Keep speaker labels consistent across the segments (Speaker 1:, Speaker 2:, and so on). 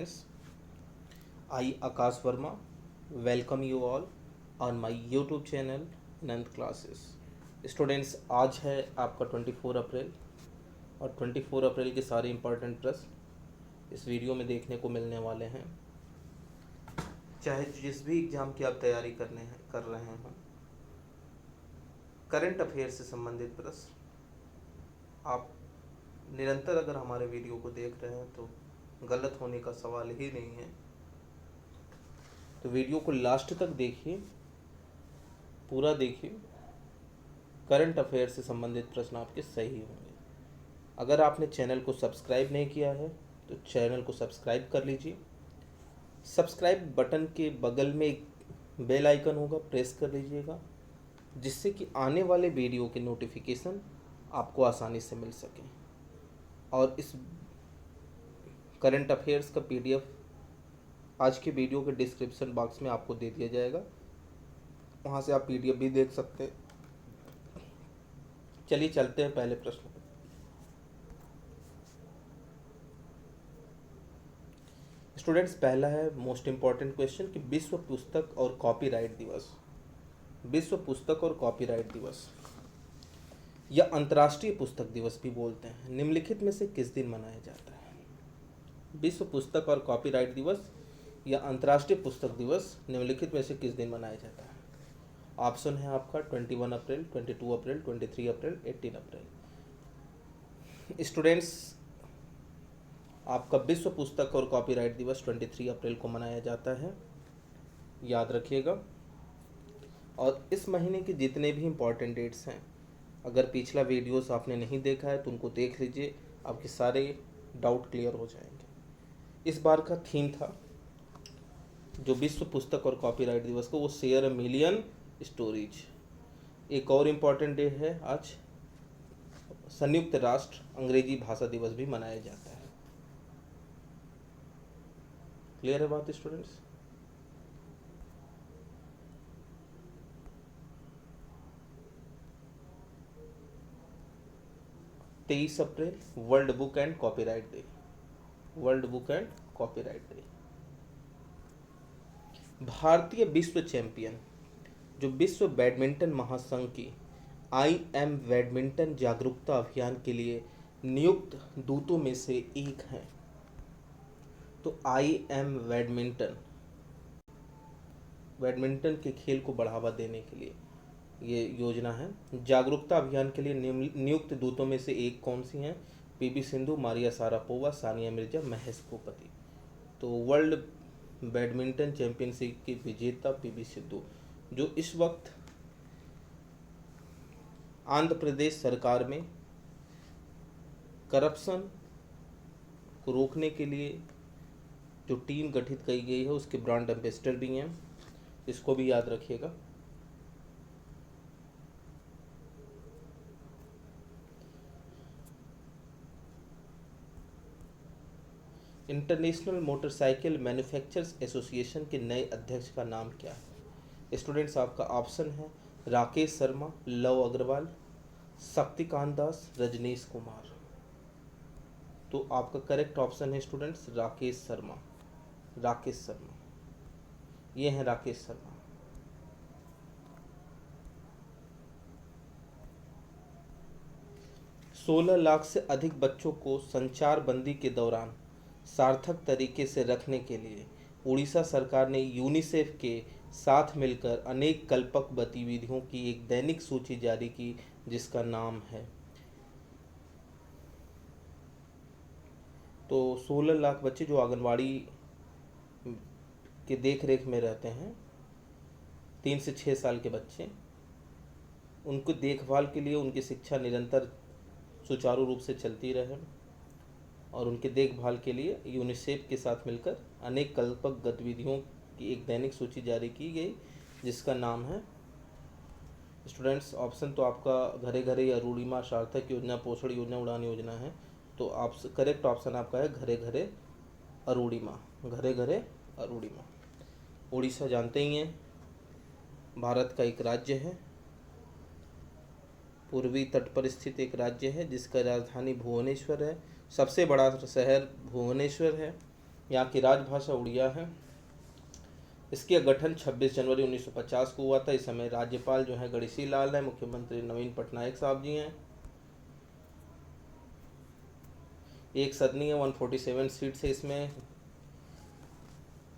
Speaker 1: students, I Akash Verma welcome you all on my YouTube channel Nand Classes. Students, आज है आपका 24 अप्रैल और 24 अप्रैल के सारे इम्पोर्टेंट प्रश्न इस वीडियो में देखने को मिलने वाले हैं। चाहे जिस भी एग्ज़ाम की आप तैयारी कर रहे हैं, करंट अफेयर से संबंधित प्रश्न आप निरंतर अगर हमारे वीडियो को देख रहे हैं तो गलत होने का सवाल ही नहीं है। तो वीडियो को लास्ट तक देखिए, पूरा देखिए, करंट अफेयर से संबंधित प्रश्न आपके सही होंगे। अगर आपने चैनल को सब्सक्राइब नहीं किया है तो चैनल को सब्सक्राइब कर लीजिए। सब्सक्राइब बटन के बगल में एक बेल आइकन होगा, प्रेस कर लीजिएगा, जिससे कि आने वाले वीडियो के नोटिफिकेशन आपको आसानी से मिल सके। और इस करंट अफेयर्स का पीडीएफ आज के वीडियो के डिस्क्रिप्शन बॉक्स में आपको दे दिया जाएगा, वहाँ से आप पीडीएफ भी देख सकते हैं। चलिए चलते हैं पहले प्रश्न पर। स्टूडेंट्स, पहला है मोस्ट इम्पॉर्टेंट क्वेश्चन कि विश्व पुस्तक और कॉपीराइट दिवस, विश्व पुस्तक और कॉपीराइट दिवस या अंतर्राष्ट्रीय पुस्तक दिवस भी बोलते हैं, निम्नलिखित में से किस दिन मनाया जाता है? विश्व पुस्तक और कॉपीराइट दिवस या अंतर्राष्ट्रीय पुस्तक दिवस निम्नलिखित में से किस दिन मनाया जाता है? ऑप्शन है आपका 21 अप्रैल, 22 अप्रैल, 23 अप्रैल, 18 अप्रैल। स्टूडेंट्स, आपका विश्व पुस्तक और कॉपीराइट दिवस 23 अप्रैल को मनाया जाता है, याद रखिएगा। और इस महीने के जितने भी इम्पोर्टेंट डेट्स हैं, अगर पिछला वीडियोस आपने नहीं देखा है तो उनको देख लीजिए, आपके सारे डाउट क्लियर हो जाएंगे। इस बार का थीम था जो विश्व पुस्तक और कॉपीराइट दिवस को, वो शेयर अ मिलियन स्टोरीज। एक और इम्पॉर्टेंट डे है आज, संयुक्त राष्ट्र अंग्रेजी भाषा दिवस भी मनाया जाता है। क्लियर है बात स्टूडेंट्स? तेईस अप्रैल world book and copyright day, world book and copyright day. भारतीय विश्व चैंपियन जो विश्व बैडमिंटन महासंघ की IM बैडमिंटन जागरूकता अभियान के लिए नियुक्त दूतों में से एक हैं। तो IM बैडमिंटन के खेल को बढ़ावा देने के लिए ये योजना है। जागरूकता अभियान के लिए नियुक्त दूतों में से एक कौन सी हैं? PV Sindhu, Maria Sharapova, Sania Mirza, Mahesh Bhupathi. तो वर्ल्ड बैडमिंटन चैंपियनशिप की विजेता PV सिंधु, जो इस वक्त आंध्र प्रदेश सरकार में करप्शन को रोकने के लिए जो टीम गठित की गई है उसके ब्रांड एम्बेसडर भी हैं, इसको भी याद रखिएगा। इंटरनेशनल मोटरसाइकिल मैन्युफैक्चरर्स एसोसिएशन के नए अध्यक्ष का नाम क्या है? स्टूडेंट्स, आपका ऑप्शन है राकेश शर्मा, लव अग्रवाल, शक्तिकांत दास, रजनीश कुमार। तो आपका करेक्ट ऑप्शन है स्टूडेंट्स राकेश शर्मा, राकेश शर्मा, ये हैं राकेश शर्मा। सोलह लाख से अधिक बच्चों को संचार बंदी के दौरान सार्थक तरीके से रखने के लिए उड़ीसा सरकार ने यूनिसेफ के साथ मिलकर अनेक कल्पक गतिविधियों की एक दैनिक सूची जारी की, जिसका नाम है। तो 16 लाख बच्चे जो आंगनवाड़ी के देख रेख में रहते हैं, 3 से 6 साल के बच्चे, उनको देखभाल के लिए उनकी शिक्षा निरंतर सुचारू रूप से चलती रहे और उनके देखभाल के लिए यूनिसेफ के साथ मिलकर अनेक कल्पक गतिविधियों की एक दैनिक सूची जारी की गई, जिसका नाम है। स्टूडेंट्स, ऑप्शन तो आपका घरे घरे या रूढ़िमा, सार्थक योजना, पोषण योजना, उड़ान योजना है। तो आप करेक्ट ऑप्शन आपका है घरे घरे अरूणिमा, घरे घरे अरूणिमा। उड़ीसा जानते ही हैं, भारत का एक राज्य है, पूर्वी तट पर स्थित एक राज्य है जिसका राजधानी भुवनेश्वर है, सबसे बड़ा शहर भुवनेश्वर है यहाँ की राजभाषा उड़िया है। इसका गठन 26 जनवरी 1950 को हुआ था। इस समय राज्यपाल जो है गणेशी लाल है, मुख्यमंत्री नवीन पटनायक साहब जी हैं। एक सदनी है, 147 सीट्स है इसमें।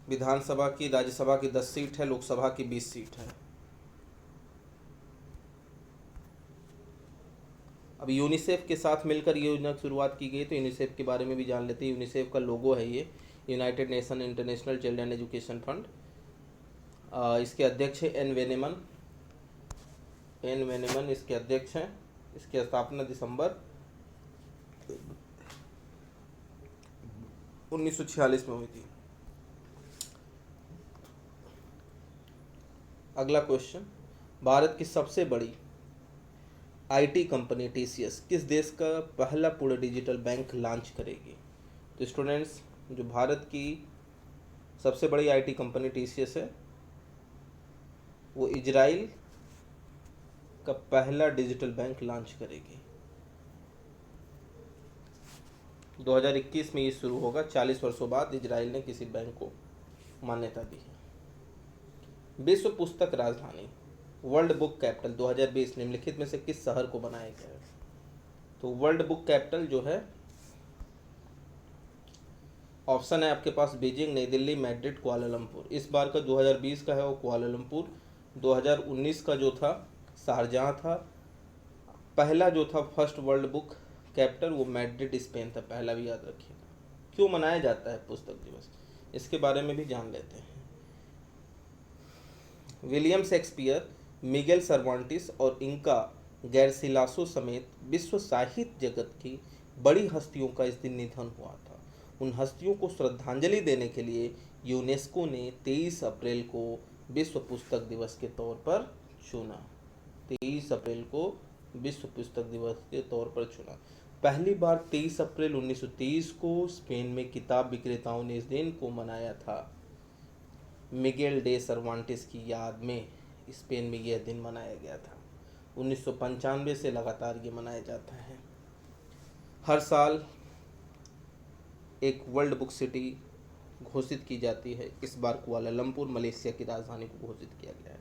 Speaker 1: विधानसभा की, राज्यसभा की 10 सीट है, लोकसभा की 20 सीट है। अब यूनिसेफ के साथ मिलकर ये योजना की शुरुआत की गई, तो यूनिसेफ के बारे में भी जान लेते हैं। यूनिसेफ का लोगो है ये, United nation international children education fund. इसके अध्यक्ष है एन वेनेमन इसके अध्यक्ष हैं। इसकी स्थापना दिसंबर 1946 में हुई थी। अगला क्वेश्चन, भारत की सबसे बड़ी आईटी कंपनी टीसीएस किस देश का पहला पूर्ण डिजिटल बैंक लॉन्च करेगी? तो स्टूडेंट्स, जो भारत की सबसे बड़ी आईटी कंपनी टीसीएस है, वो इजराइल का पहला डिजिटल बैंक लॉन्च करेगी। 2021 में ये शुरू होगा। 40 वर्षों बाद इजराइल ने किसी बैंक को मान्यता दी है। विश्व पुस्तक राजधानी, वर्ल्ड बुक कैपिटल 2020 निम्नलिखित में से किस शहर को बनाया गया है? तो वर्ल्ड बुक कैपिटल जो है, ऑप्शन है आपके पास बीजिंग, नई दिल्ली, मैड्रिड, कुआलालंपुर। इस बार का 2020 का है वो कुआलालंपुर। 2019 का जो था शारजाह था। पहला जो था फर्स्ट वर्ल्ड बुक कैपिटल वो मैड्रिड स्पेन था, पहला भी याद रखिएगा। क्यों मनाया जाता है पुस्तक दिवस, इसके बारे में भी जान लेते हैं। विलियम शेक्सपियर, मिगेल सर्वांटिस और इनका गैरसिलासो समेत विश्व साहित्य जगत की बड़ी हस्तियों का इस दिन निधन हुआ था। उन हस्तियों को श्रद्धांजलि देने के लिए यूनेस्को ने 23 अप्रैल को विश्व पुस्तक दिवस के तौर पर चुना। 23 अप्रैल को विश्व पुस्तक दिवस के तौर पर चुना। पहली बार 23 अप्रैल 1923 को स्पेन में किताब विक्रेताओं ने इस दिन को मनाया था। मिगेल डे सर्वांटिस की याद में स्पेन में यह दिन मनाया गया था। 1995 से लगातार ये मनाया जाता है। हर साल एक वर्ल्ड बुक सिटी घोषित की जाती है। इस बार कुआलालंपुर मलेशिया की राजधानी को घोषित किया गया है।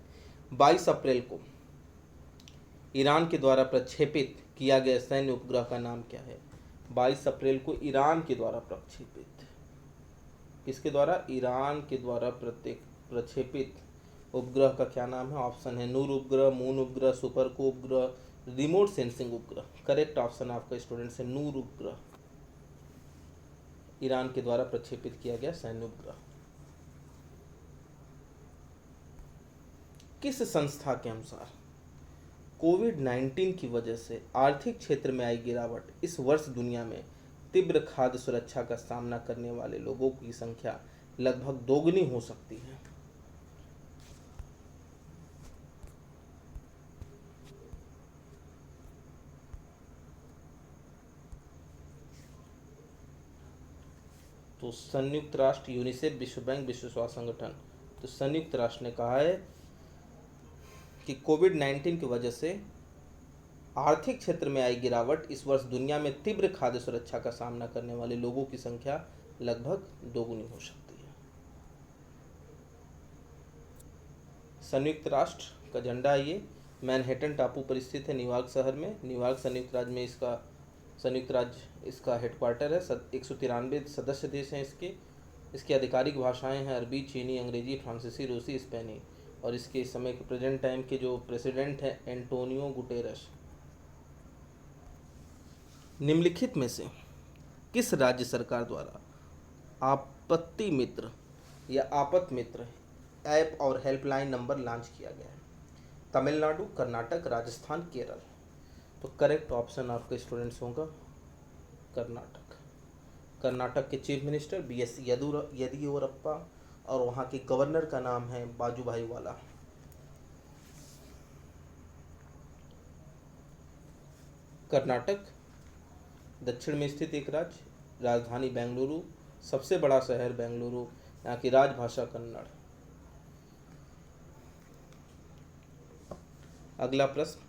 Speaker 1: 22 अप्रैल को ईरान के द्वारा प्रक्षेपित किया गया सैन्य उपग्रह का नाम क्या है? 22 अप्रैल को ईरान के द्वारा प्रक्षेपित, किसके द्वारा? ईरान के द्वारा प्रक्षेपित उपग्रह का क्या नाम है? ऑप्शन है नूर उपग्रह, मून उपग्रह, सुपरको उपग्रह, रिमोट सेंसिंग उपग्रह। करेक्ट ऑप्शन आपका स्टूडेंट्स है नूर उपग्रह। ईरान के द्वारा प्रक्षेपित किया गया सैन्य उपग्रह। किस संस्था के अनुसार कोविड-19 की वजह से आर्थिक क्षेत्र में आई गिरावट इस वर्ष दुनिया में तीव्र खाद्य सुरक्षा का सामना करने वाले लोगों की संख्या लगभग दोगुनी हो सकती है? तो संयुक्त राष्ट्र, यूनिसेफ, विश्व बैंक, विश्व स्वास्थ्य संगठन। तो संयुक्त राष्ट्र ने कहा है कि कोविड-19 की वजह से आर्थिक क्षेत्र में आई गिरावट इस वर्ष दुनिया में तीव्र खाद्य सुरक्षा का सामना करने वाले लोगों की संख्या लगभग दोगुनी हो सकती है। संयुक्त राष्ट्र का झंडा ये मैनहट्टन टापू पर स्थित है, न्यूयॉर्क शहर में। न्यूयॉर्क संयुक्त राज्य में इसका हेडक्वार्टर है। 193 सदस्य देश हैं इसकी आधिकारिक भाषाएं हैं अरबी, चीनी, अंग्रेजी, फ्रांसीसी, रूसी, स्पेनी। और इसके इस समय के प्रेजेंट टाइम के जो प्रेसिडेंट हैं एंटोनियो गुटेरस। निम्नलिखित में से किस राज्य सरकार द्वारा आपत्ति मित्र या आपात मित्र ऐप और हेल्पलाइन नंबर लॉन्च किया गया है? तमिलनाडु, कर्नाटक, राजस्थान, केरल। तो करेक्ट ऑप्शन आपके स्टूडेंट्स होगा कर्नाटक। कर्नाटक के चीफ मिनिस्टर BS येदियुरप्पा और वहाँ के गवर्नर का नाम है वाजुभाई वाला। कर्नाटक दक्षिण में स्थित एक राज्य, राजधानी बेंगलुरु, सबसे बड़ा शहर बेंगलुरु, यहाँ की राजभाषा कन्नड़। अगला प्रश्न,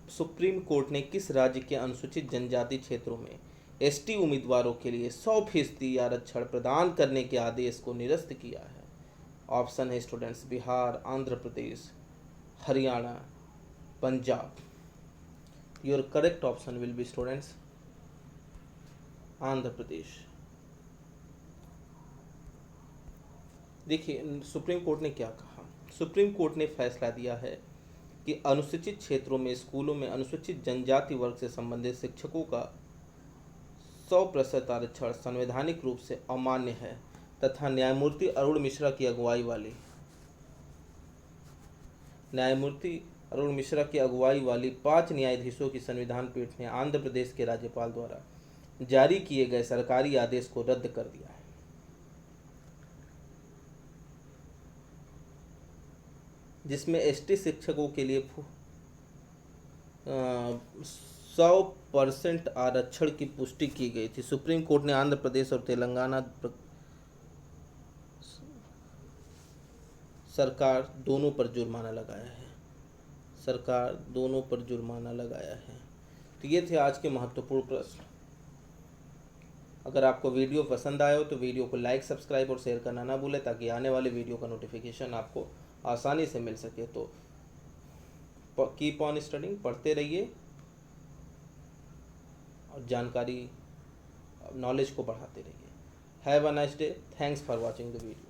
Speaker 1: सुप्रीम कोर्ट ने किस राज्य के अनुसूचित जनजाति क्षेत्रों में एसटी उम्मीदवारों के लिए 100% आरक्षण प्रदान करने के आदेश को निरस्त किया है। ऑप्शन है students Bihar, Andhra Pradesh, Haryana, Punjab. Your correct option will be students Andhra Pradesh. देखिए सुप्रीम कोर्ट ने क्या कहा। सुप्रीम कोर्ट ने फैसला दिया है कि अनुसूचित क्षेत्रों में स्कूलों में अनुसूचित जनजाति वर्ग से संबंधित शिक्षकों का 100% आरक्षण संवैधानिक रूप से अमान्य है तथा न्यायमूर्ति अरुण मिश्रा की अगुवाई वाली 5 न्यायाधीशों की संविधान पीठ ने आंध्र प्रदेश के राज्यपाल द्वारा जारी किए गए सरकारी आदेश को रद्द कर दिया है। जिसमें एसटी शिक्षकों के लिए 100% आरक्षण की पुष्टि की गई थी। सुप्रीम कोर्ट ने आंध्र प्रदेश और तेलंगाना सरकार दोनों पर जुर्माना लगाया है। तो ये थे आज के महत्वपूर्ण प्रश्न। अगर आपको वीडियो पसंद आया हो तो वीडियो को लाइक, सब्सक्राइब और शेयर करना ना भूलें ताकि आने वाले वीडियो का नोटिफिकेशन आपको आसानी से मिल सके। तो कीप ऑन स्टडिंग, पढ़ते रहिए और जानकारी, नॉलेज को बढ़ाते रहिए। Have a nice day. Thanks for watching the video.